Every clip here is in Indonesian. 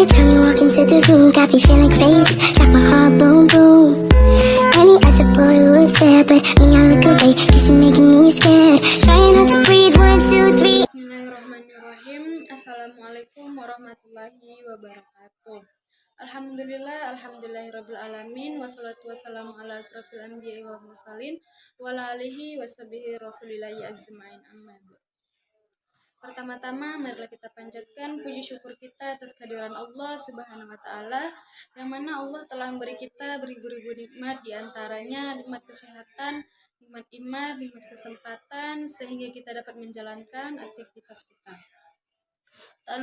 time you walk into the room, got me feeling crazy, shot my heart boom boom. Any other boy would stare, but me I look away, cause you're making me scared. Trying not to breathe, 1, 2, 3. Bismillahirrahmanirrahim. Assalamualaikum warahmatullahi wabarakatuh. Alhamdulillahirabbil alamin, wassalatu wassalamu ala asrofil anbiya'i wal mursalin wa ala alihi washabihi rasulillahi ajmain, amma ba'd. Pertama-tama marilah kita panjatkan puji syukur kita atas kehadiran Allah Subhanahu wa taala, yang mana Allah telah memberi kita beribu-ribu nikmat, di antaranya nikmat kesehatan, nikmat iman, nikmat kesempatan, sehingga kita dapat menjalankan aktivitas kita. Tak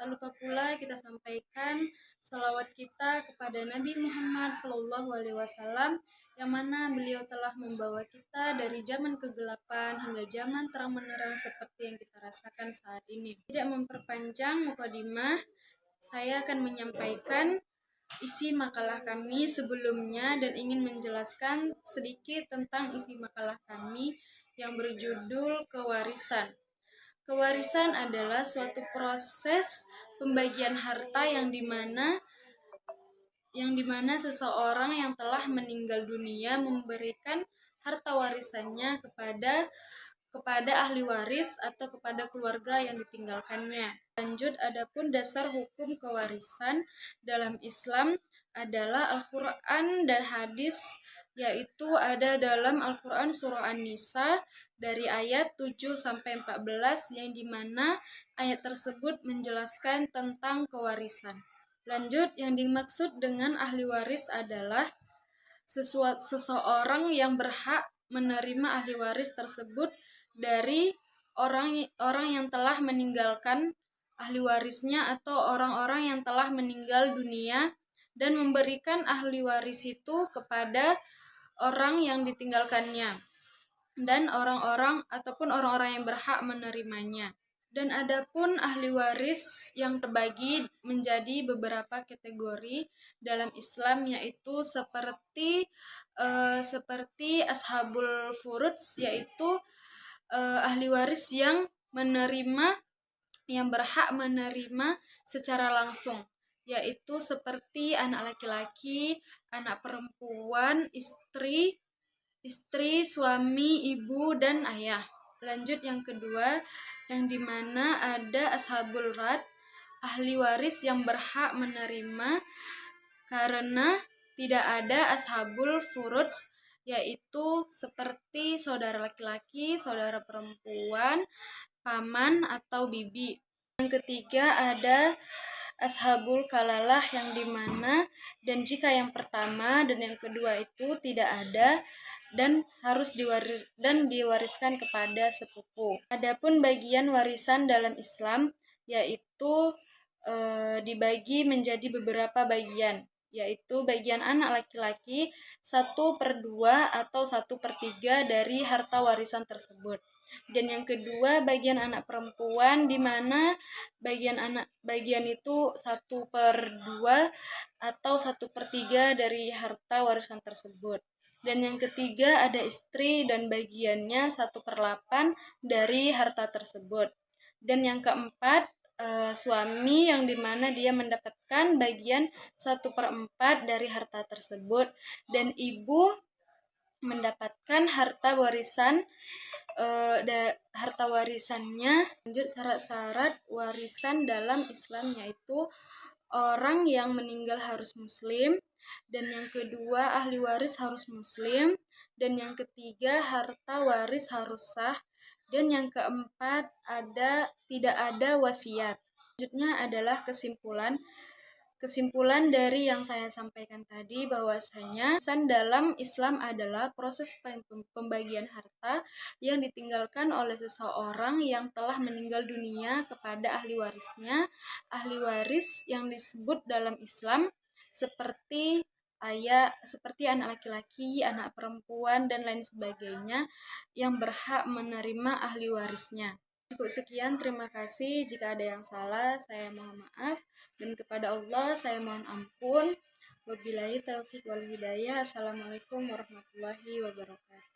lupa pula kita sampaikan salawat kita kepada Nabi Muhammad SAW, yang mana beliau telah membawa kita dari zaman kegelapan hingga zaman terang menerang seperti yang kita rasakan saat ini. Tidak memperpanjang mukadimah, saya akan menyampaikan isi makalah kami sebelumnya dan ingin menjelaskan sedikit tentang isi makalah kami yang berjudul kewarisan. Kewarisan adalah suatu proses pembagian harta yang dimana seseorang yang telah meninggal dunia memberikan harta warisannya kepada ahli waris atau kepada keluarga yang ditinggalkannya. Lanjut, adapun dasar hukum kewarisan dalam Islam adalah Al-Quran dan hadis, yaitu ada dalam Al-Quran surah An-Nisa dari ayat 7-14, yang dimana ayat tersebut menjelaskan tentang kewarisan. Lanjut, yang dimaksud dengan ahli waris adalah seseorang yang berhak menerima ahli waris tersebut dari orang yang telah meninggalkan ahli warisnya atau orang-orang yang telah meninggal dunia, dan memberikan ahli waris itu kepada orang yang ditinggalkannya dan orang-orang yang berhak menerimanya. Dan adapun ahli waris yang terbagi menjadi beberapa kategori dalam Islam, yaitu seperti ashabul furuds, yaitu ahli waris yang berhak menerima secara langsung, yaitu seperti anak laki-laki, anak perempuan, istri, suami, ibu, dan ayah. Lanjut, yang kedua, yang dimana ada ashabul rad, ahli waris yang berhak menerima karena tidak ada ashabul furuds, yaitu seperti saudara laki-laki, saudara perempuan, paman atau bibi. Yang ketiga ada ashabul kalalah, yang dimana dan jika yang pertama dan yang kedua itu tidak ada dan harus diwariskan kepada sepupu. Adapun bagian warisan dalam Islam yaitu dibagi menjadi beberapa bagian, yaitu bagian anak laki-laki 1/2 atau 1/3 dari harta warisan tersebut. Dan yang kedua bagian anak perempuan, di mana bagian itu 1/2 atau 1/3 dari harta warisan tersebut. Dan yang ketiga ada istri, dan bagiannya 1/8 dari harta tersebut. Dan yang keempat suami, yang dimana dia mendapatkan bagian 1/4 dari harta tersebut, dan ibu mendapatkan harta warisannya. Lanjut, syarat-syarat warisan dalam Islam yaitu orang yang meninggal harus muslim, dan yang kedua ahli waris harus muslim, dan yang ketiga harta waris harus sah, dan yang keempat tidak ada wasiat. Selanjutnya adalah kesimpulan dari yang saya sampaikan tadi, bahwasanya warisan dalam Islam adalah proses pembagian harta yang ditinggalkan oleh seseorang yang telah meninggal dunia kepada ahli warisnya. Ahli waris yang disebut dalam Islam seperti anak laki-laki, anak perempuan, dan lain sebagainya yang berhak menerima ahli warisnya. Cukup sekian, terima kasih. Jika ada yang salah, saya mohon maaf, dan kepada Allah saya mohon ampun. Wabillahi taufiq wal hidayah. Assalamualaikum warahmatullahi wabarakatuh.